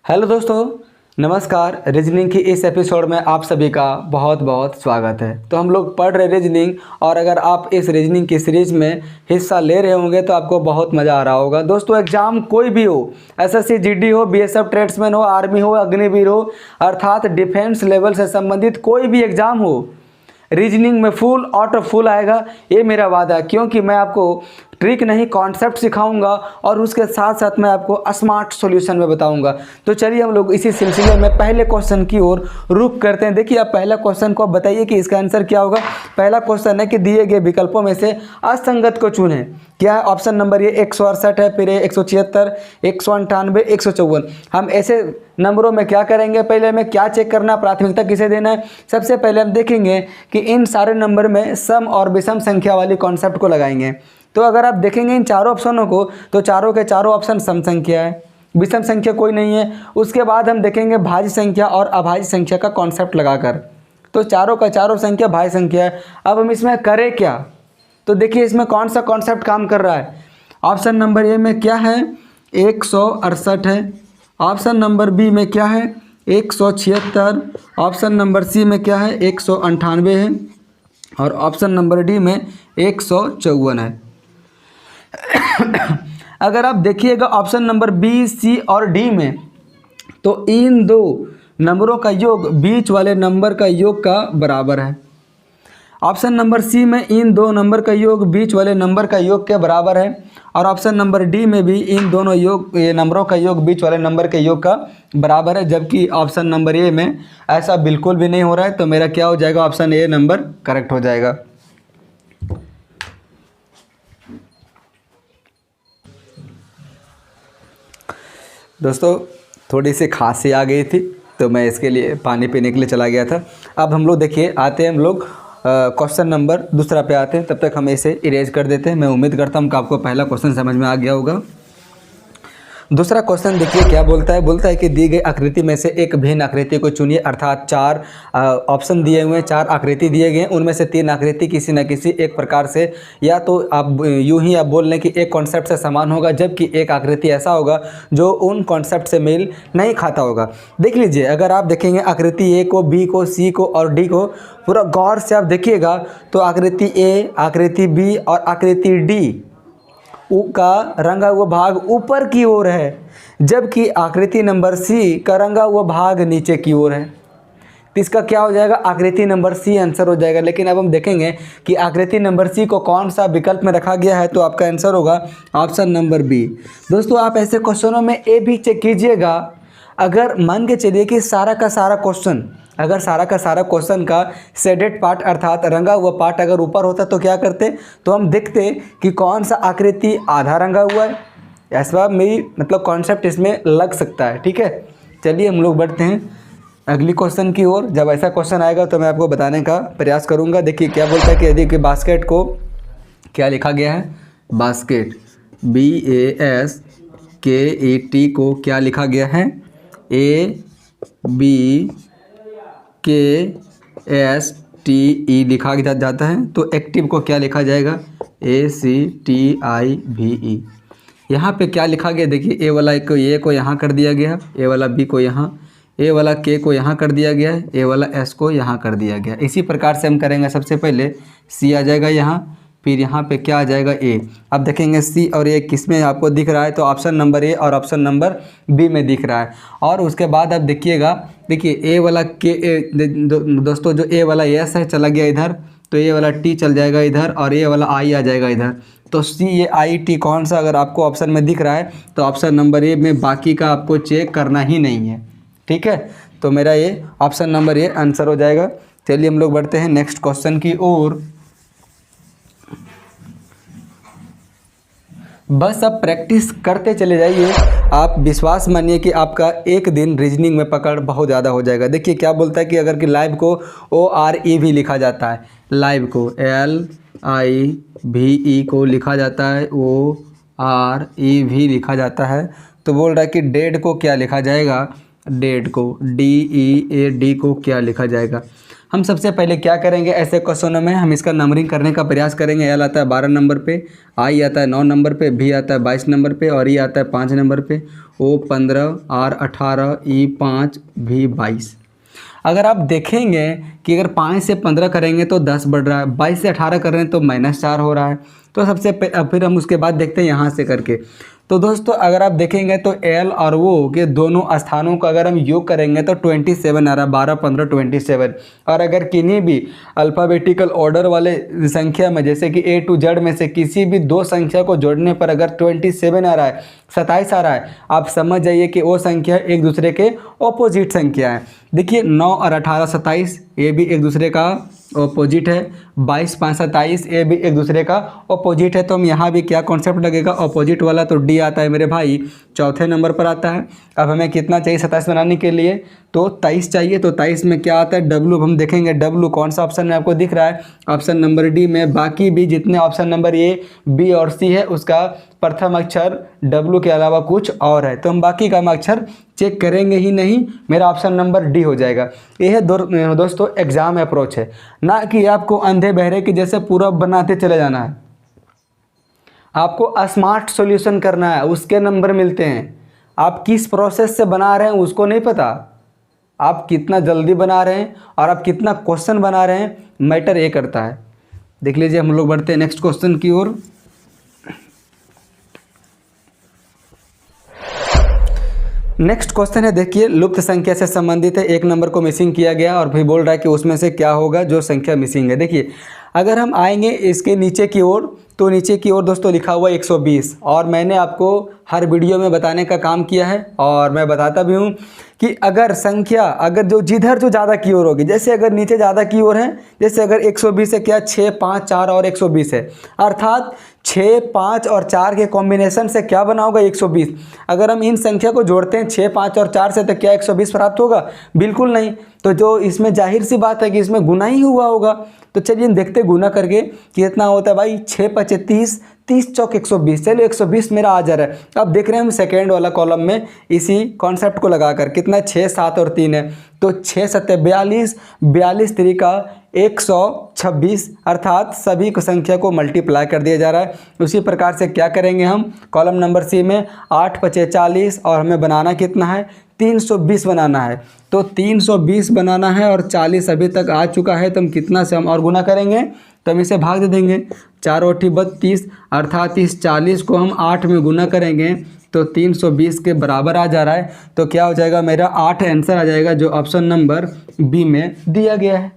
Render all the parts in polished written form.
Hello दोस्तों, नमस्कार। Reasoning की इस एपिसोड में आप सभी का बहुत बहुत स्वागत है। तो हम लोग पढ़ रहे रीजनिंग, और अगर आप इस रीजनिंग की सीरीज़ में हिस्सा ले रहे होंगे तो आपको बहुत मज़ा आ रहा होगा। दोस्तों, एग्जाम कोई भी हो, एसएससी जीडी हो, बीएसएफ ट्रेड्समैन हो, आर्मी हो, अग्निवीर हो, अर्थात डिफेंस लेवल से संबंधित कोई भी एग्ज़ाम हो, रीजनिंग में फुल और फुल आएगा, ये मेरा वादा है। क्योंकि मैं आपको ट्रिक नहीं कॉन्सेप्ट सिखाऊंगा और उसके साथ साथ मैं आपको स्मार्ट सॉल्यूशन में बताऊंगा। तो चलिए हम लोग इसी सिलसिले में पहले क्वेश्चन की ओर रुख करते हैं। देखिए, आप पहला क्वेश्चन को आप बताइए कि इसका आंसर क्या होगा। पहला क्वेश्चन है कि दिए गए विकल्पों में से असंगत को चुनें। क्या है? ऑप्शन नंबर ये 168 है, फिर 176, 198, 154। हम ऐसे नंबरों में क्या करेंगे, पहले हमें क्या चेक करना, प्राथमिकता किसे देना है। सबसे पहले हम देखेंगे कि इन सारे नंबर में सम और विषम संख्या वाली कॉन्सेप्ट को लगाएंगे। तो अगर आप देखेंगे इन चारों ऑप्शनों को, तो चारों के चारों ऑप्शन सम संख्या है, विषम संख्या कोई नहीं है। उसके बाद हम देखेंगे भाज्य संख्या और अभाज्य संख्या का कॉन्सेप्ट लगाकर। तो चारों का चारों संख्या भाज्य संख्या है। अब हम इसमें करें क्या, तो देखिए इसमें कौन सा कॉन्सेप्ट काम कर रहा है। ऑप्शन नंबर ए में क्या है, 168 है। ऑप्शन नंबर बी में क्या है, 176। ऑप्शन नंबर सी में क्या है, 198 है। और ऑप्शन नंबर डी में 154 है। अगर आप देखिएगा ऑप्शन नंबर बी, सी और डी में, तो इन दो नंबरों का योग बीच वाले नंबर का योग का बराबर है। ऑप्शन नंबर सी में इन दो नंबर का योग बीच वाले नंबर का योग के बराबर है। और ऑप्शन नंबर डी में भी इन दोनों ये नंबरों का योग बीच वाले नंबर के योग का बराबर है। जबकि ऑप्शन नंबर ए में ऐसा बिल्कुल भी नहीं हो रहा है। तो मेरा क्या हो जाएगा, ऑप्शन ए नंबर करेक्ट हो जाएगा। दोस्तों, थोड़ी सी खांसी आ गई थी, तो मैं इसके लिए पानी पीने के लिए चला गया था। अब हम लोग देखिए आते हैं, हम लोग क्वेश्चन नंबर दूसरा पे आते हैं। तब तक हम इसे इरेज कर देते हैं। मैं उम्मीद करता हूँ कि आपको पहला क्वेश्चन समझ में आ गया होगा। दूसरा क्वेश्चन देखिए क्या बोलता है कि दी गई आकृति में से एक भिन्न आकृति को चुनिए। अर्थात चार ऑप्शन दिए हुए हैं, चार आकृति दिए गए हैं, उनमें से तीन आकृति किसी न किसी एक प्रकार से, या तो आप यूं ही आप बोल लें कि एक कॉन्सेप्ट से समान होगा, जबकि एक आकृति ऐसा होगा जो उन कॉन्सेप्ट से मेल नहीं खाता होगा। देख लीजिए, अगर आप देखेंगे आकृति ए को, बी को, सी को और डी को पूरा गौर से आप देखिएगा, तो आकृति ए, आकृति बी और आकृति डी का रंगा हुआ भाग ऊपर की ओर है, जबकि आकृति नंबर सी का रंगा हुआ भाग नीचे की ओर है। तो इसका क्या हो जाएगा, आकृति नंबर सी आंसर हो जाएगा। लेकिन अब हम देखेंगे कि आकृति नंबर सी को कौन सा विकल्प में रखा गया है, तो आपका आंसर होगा ऑप्शन नंबर बी। दोस्तों, आप ऐसे क्वेश्चनों में ए भी चेक कीजिएगा। अगर मान के चलिए कि सारा का सारा क्वेश्चन का शेडेड पार्ट अर्थात रंगा हुआ पार्ट अगर ऊपर होता तो क्या करते, तो हम देखते कि कौन सा आकृति आधा रंगा हुआ है। ऐसा मेरी मतलब कॉन्सेप्ट इसमें लग सकता है। ठीक है, चलिए हम लोग बढ़ते हैं अगली क्वेश्चन की ओर। जब ऐसा क्वेश्चन आएगा तो मैं आपको बताने का प्रयास करूँगा। देखिए क्या बोलता है कि यदि कि बास्केट को क्या लिखा गया है, बास्केट BASKET को क्या लिखा गया है, ABKSTE लिखा जाता है। तो एक्टिव को क्या लिखा जाएगा, ACTIVE। यहाँ पे क्या लिखा गया, देखिए ए वाला ए को यहाँ कर दिया गया, ए वाला बी को यहाँ, ए वाला के को यहाँ कर दिया गया है, ए वाला एस को यहाँ कर दिया गया। इसी प्रकार से हम करेंगे। सबसे पहले सी आ जाएगा यहाँ, फिर यहाँ पे क्या आ जाएगा, ए। अब देखेंगे सी और ए किस में आपको दिख रहा है, तो ऑप्शन नंबर ए और ऑप्शन नंबर बी में दिख रहा है। और उसके बाद आप देखिएगा, देखिए ए वाला दोस्तों जो ए वाला एस है चला गया इधर, तो ए वाला टी चल जाएगा इधर, और ए वाला आई आ जाएगा इधर। तो CAIT कौन सा अगर आपको ऑप्शन में दिख रहा है, तो ऑप्शन नंबर ए में, बाकी का आपको चेक करना ही नहीं है। ठीक है, तो मेरा ये ऑप्शन नंबर ए आंसर हो जाएगा। चलिए हम लोग बढ़ते हैं नेक्स्ट क्वेश्चन की ओर। बस अब प्रैक्टिस करते चले जाइए, आप विश्वास मानिए कि आपका एक दिन रीजनिंग में पकड़ बहुत ज़्यादा हो जाएगा। देखिए क्या बोलता है कि अगर कि लाइव को ORE भी लिखा जाता है, लाइव को LIVE को लिखा जाता है, ORE भी लिखा जाता है। तो बोल रहा है कि डेड को क्या लिखा जाएगा, डेड को DEAD को क्या लिखा जाएगा। हम सबसे पहले क्या करेंगे, ऐसे क्वेश्चनों में हम इसका नंबरिंग करने का प्रयास करेंगे। एल आता है 12 नंबर पे, आई आता है 9 नंबर पे, भी आता है 22 नंबर पे, और ई आता है 5 नंबर पे, O15, R18, E5, V22। अगर आप देखेंगे कि अगर 5 से 15 करेंगे तो 10 बढ़ रहा है, 22 से 18 कर रहे हैं तो -4 हो रहा है। तो फिर हम उसके बाद देखते हैं यहाँ से करके। तो दोस्तों अगर आप देखेंगे तो एल और वो के दोनों स्थानों का अगर हम योग करेंगे तो 27 आ रहा है, 12, 15, 27। और अगर किन्हीं भी अल्फ़ाबेटिकल ऑर्डर वाले संख्या में जैसे कि A to Z में से किसी भी दो संख्या को जोड़ने पर अगर 27 आ रहा है, 27 आ रहा है, आप समझ जाइए कि वो संख्या एक दूसरे के ऑपोजिट संख्या है। देखिए 9 और 18, 27, ये भी एक दूसरे का ऑपोजिट है। 22, 5, 27, ये भी एक दूसरे का ऑपोजिट है। तो हम यहाँ भी क्या कॉन्सेप्ट लगेगा, ऑपोजिट वाला, तो डी आता है मेरे भाई चौथे नंबर पर आता है। अब हमें कितना चाहिए 27 बनाने के लिए, तो 23 चाहिए। तो 23 में क्या आता है, डब्लू। हम देखेंगे डब्लू कौन सा ऑप्शन में आपको दिख रहा है, ऑप्शन नंबर डी में। बाकी भी जितने ऑप्शन नंबर ए, बी और सी है उसका प्रथम अक्षर डब्लू के अलावा कुछ और है, तो हम बाकी का अक्षर चेक करेंगे ही नहीं, मेरा ऑप्शन नंबर डी हो जाएगा। यह दोस्तों एग्जाम अप्रोच है, ना कि आपको अंधे बहरे की जैसे पूरा बनाते चले जाना है। आपको स्मार्ट सॉल्यूशन करना है, उसके नंबर मिलते हैं। आप किस प्रोसेस से बना रहे हैं उसको नहीं पता, आप कितना जल्दी बना रहे हैं और आप कितना क्वेश्चन बना रहे हैं, मैटर ये करता है। देख लीजिए, हम लोग बढ़ते हैं नेक्स्ट क्वेश्चन की ओर। नेक्स्ट क्वेश्चन है, देखिए लुप्त संख्या से संबंधित है। एक नंबर को मिसिंग किया गया और फिर बोल रहा है कि उसमें से क्या होगा जो संख्या मिसिंग है। देखिए अगर हम आएंगे इसके नीचे की ओर, तो नीचे की ओर दोस्तों लिखा हुआ 120, और मैंने आपको हर वीडियो में बताने का काम किया है और मैं बताता भी हूँ कि अगर संख्या अगर जो जिधर जो ज़्यादा की ओर होगी, जैसे अगर नीचे ज़्यादा की ओर है, जैसे अगर 120 है, क्या 6, 5, 4 और 120 है, अर्थात 6, 5 और 4 के कॉम्बिनेशन से क्या बना होगा 120। अगर हम इन संख्या को जोड़ते हैं 6, 5 और 4 से, तो क्या 120 प्राप्त होगा? बिल्कुल नहीं। तो जो इसमें जाहिर सी बात है कि इसमें गुना ही हुआ होगा। तो चलिए देखते गुना करके कितना होता है भाई, 6 5 30, 30 चौक 120। चलिए 120 मेरा आ जा रहा है। अब देख रहे हैं हम सेकेंड वाला कॉलम में इसी कॉन्सेप्ट को लगाकर कितना 6, 7 और 3 है, तो 6 7 42, 42 तरीका 126, अर्थात सभी को संख्या को मल्टीप्लाई कर दिया जा रहा है। उसी प्रकार से क्या करेंगे हम कॉलम नंबर सी में 8 5 40 और हमें बनाना कितना है 320 बनाना है। तो 320 बनाना है और 40 अभी तक आ चुका है, तो हम कितना से हम और गुना करेंगे, तो हम इसे भाग दे देंगे। 4 8 32, अर्थात इस 40 को हम 8 में गुना करेंगे तो 320 के बराबर आ जा रहा है। तो क्या हो जाएगा मेरा 8 आंसर आ जाएगा, जो ऑप्शन नंबर बी में दिया गया है।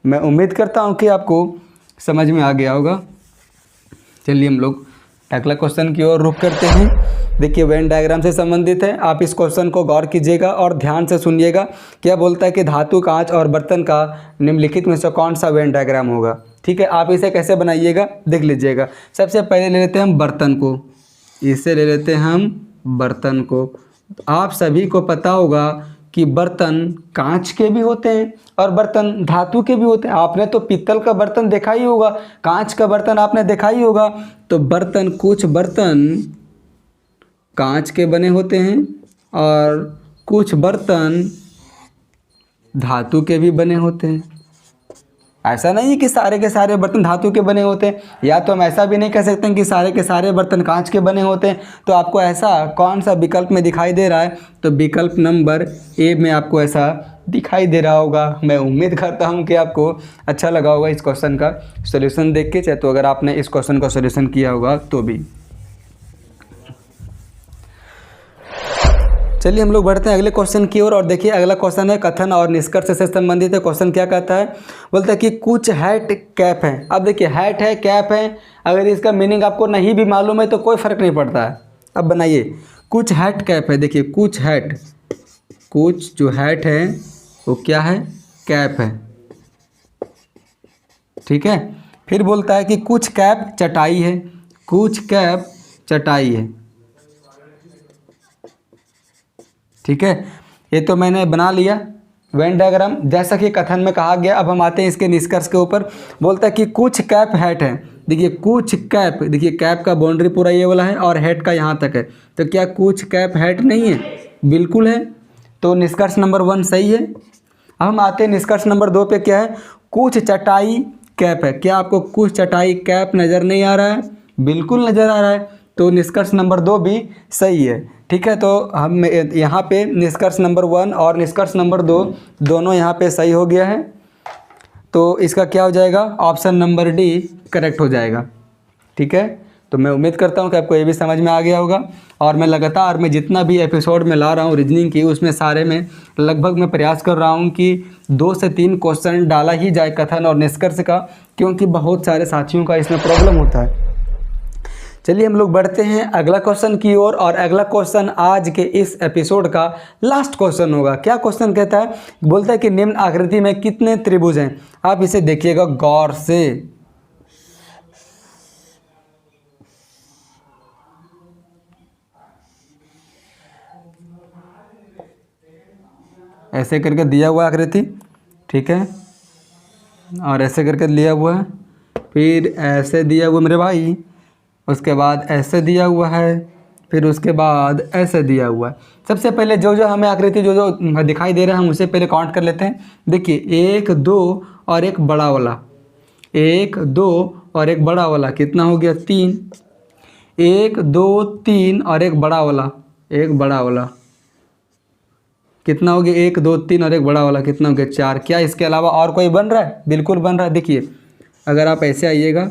मैं उम्मीद करता हूँ कि आपको समझ में आ गया होगा। चलिए हम लोग अगला क्वेश्चन की ओर रुख करते हैं। देखिए वेन डायग्राम से संबंधित है, आप इस क्वेश्चन को गौर कीजिएगा और ध्यान से सुनिएगा। क्या बोलता है कि धातु, कांच और बर्तन का निम्नलिखित में से कौन सा वेन डायग्राम होगा। ठीक है, आप इसे कैसे बनाइएगा देख लीजिएगा। सबसे पहले ले लेते हैं हम बर्तन को, इससे ले लेते हैं हम बर्तन को। आप सभी को पता होगा कि बर्तन कांच के भी होते हैं और बर्तन धातु के भी होते हैं। आपने तो पीतल का बर्तन देखा ही होगा, कांच का बर्तन आपने देखा ही होगा। तो बर्तन, कुछ बर्तन कांच के बने होते हैं और कुछ बर्तन धातु के भी बने होते हैं। ऐसा नहीं है कि सारे के सारे बर्तन धातु के बने होते हैं, या तो हम ऐसा भी नहीं कह सकते हैं कि सारे के सारे बर्तन कांच के बने होते हैं। तो आपको ऐसा कौन सा विकल्प में दिखाई दे रहा है, तो विकल्प नंबर ए में आपको ऐसा दिखाई दे रहा होगा। मैं उम्मीद करता हूं कि आपको अच्छा लगा होगा इस क्वेश्चन का सॉल्यूशन देख के, चाहे तो अगर आपने इस क्वेश्चन का सॉल्यूशन किया होगा तो भी। चलिए हम लोग बढ़ते हैं अगले क्वेश्चन की ओर और देखिए अगला क्वेश्चन है कथन और निष्कर्ष से संबंधित है। क्वेश्चन क्या कहता है, बोलता है कि कुछ हैट कैप है। अब देखिए हैट है, कैप है, अगर इसका मीनिंग आपको नहीं भी मालूम है तो कोई फ़र्क नहीं पड़ता है। अब बनाइए, कुछ हैट कैप है। देखिए कुछ हैट, कुछ जो हैट है वो क्या है, कैप है। ठीक है, फिर बोलता है कि कुछ कैप चटाई है, कुछ कैप चटाई है। ठीक है, ये तो मैंने बना लिया वेन डायग्राम जैसा कि कथन में कहा गया। अब हम आते हैं इसके निष्कर्ष के ऊपर। बोलता है कि कुछ कैप हैट है। देखिए कुछ कैप, देखिए कैप का बाउंड्री पूरा ये वाला है और हैट का यहाँ तक है, तो क्या कुछ कैप हैट नहीं है? बिल्कुल है। तो निष्कर्ष नंबर 1 सही है। अब हम आते हैं निष्कर्ष नंबर 2 पे, क्या है, कुछ चटाई कैप है। क्या आपको कुछ चटाई कैप नज़र नहीं आ रहा है? बिल्कुल नज़र आ रहा है। तो निष्कर्ष नंबर 2 भी सही है। ठीक है, तो हम यहाँ पे निष्कर्ष नंबर 1 और निष्कर्ष नंबर 2 दोनों यहाँ पे सही हो गया है। तो इसका क्या हो जाएगा, ऑप्शन नंबर डी करेक्ट हो जाएगा। ठीक है, तो मैं उम्मीद करता हूँ कि आपको ये भी समझ में आ गया होगा। और मैं लगातार मैं जितना भी एपिसोड में ला रहा हूँ रीजनिंग की, उसमें सारे में लगभग मैं प्रयास कर रहा हूँ कि 2 से 3 क्वेश्चन डाला ही जाए कथन और निष्कर्ष का, क्योंकि बहुत सारे साथियों का इसमें प्रॉब्लम होता है। चलिए हम लोग बढ़ते हैं अगला क्वेश्चन की ओर। और अगला क्वेश्चन आज के इस एपिसोड का लास्ट क्वेश्चन होगा। क्या क्वेश्चन कहता है, बोलता है कि निम्न आकृति में कितने त्रिभुज हैं। आप इसे देखिएगा गौर से। ऐसे करके दिया हुआ आकृति, ठीक है, और ऐसे करके लिया हुआ है, फिर ऐसे दिया हुआ मेरे भाई, उसके बाद ऐसे दिया हुआ है, फिर उसके बाद ऐसे दिया हुआ है। सबसे पहले जो जो हमें आकृति जो जो दिखाई दे रहा है हम उसे पहले काउंट कर लेते हैं। देखिए 1 2 और एक बड़ा वाला, 1 2 और एक बड़ा वाला, कितना हो गया 3। 1 2 3 और एक बड़ा वाला, एक बड़ा वाला, कितना हो गया 1 2 3 और एक बड़ा वाला, कितना हो गया 4। क्या इसके अलावा और कोई बन रहा है? बिल्कुल बन रहा है। देखिए अगर आप ऐसे आइएगा,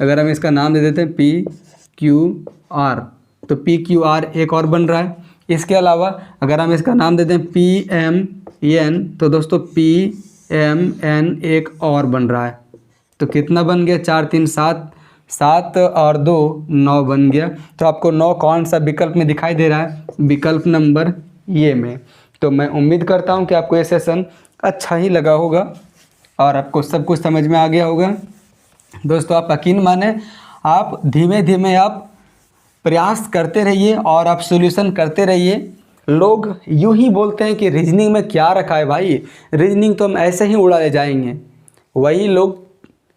अगर हम इसका नाम दे देते हैं PQR, तो PQR एक और बन रहा है। इसके अलावा अगर हम इसका नाम देते हैं PMN, तो दोस्तों PMN एक और बन रहा है। तो कितना बन गया, 4 3 7, 7 और 2 9 बन गया। तो आपको 9 कौन सा विकल्प में दिखाई दे रहा है? विकल्प नंबर ये में। तो मैं उम्मीद करता हूँ कि आपको ये सेशन अच्छा ही लगा होगा और आपको सब कुछ समझ में आ गया होगा। दोस्तों आप यकीन माने, आप धीमे धीमे आप प्रयास करते रहिए और आप सॉल्यूशन करते रहिए। लोग यूं ही बोलते हैं कि रीजनिंग में क्या रखा है भाई, रीजनिंग तो हम ऐसे ही उड़ा ले जाएंगे। वही लोग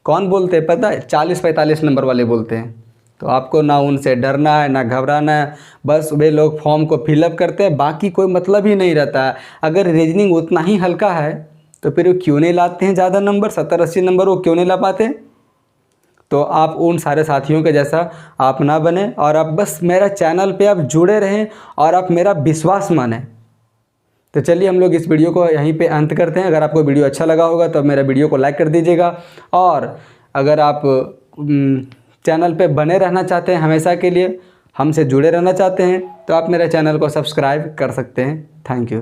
कौन बोलते हैं पता है? 40-45 नंबर वाले बोलते हैं। तो आपको ना उनसे डरना है ना घबराना है, बस वे लोग फॉर्म को फिलअप करते हैं, बाकी कोई मतलब ही नहीं रहता है। अगर रीजनिंग उतना ही हल्का है तो फिर वो क्यों नहीं लाते हैं ज़्यादा नंबर, 70-80 नंबर वो क्यों नहीं ला पाते? तो आप उन सारे साथियों के जैसा आप ना बने और आप बस मेरा चैनल पे आप जुड़े रहें और आप मेरा विश्वास मानें। तो चलिए हम लोग इस वीडियो को यहीं पे अंत करते हैं। अगर आपको वीडियो अच्छा लगा होगा तो मेरा वीडियो को लाइक कर दीजिएगा, और अगर आप चैनल पे बने रहना चाहते हैं, हमेशा के लिए हमसे जुड़े रहना चाहते हैं, तो आप मेरे चैनल को सब्सक्राइब कर सकते हैं। Thank you.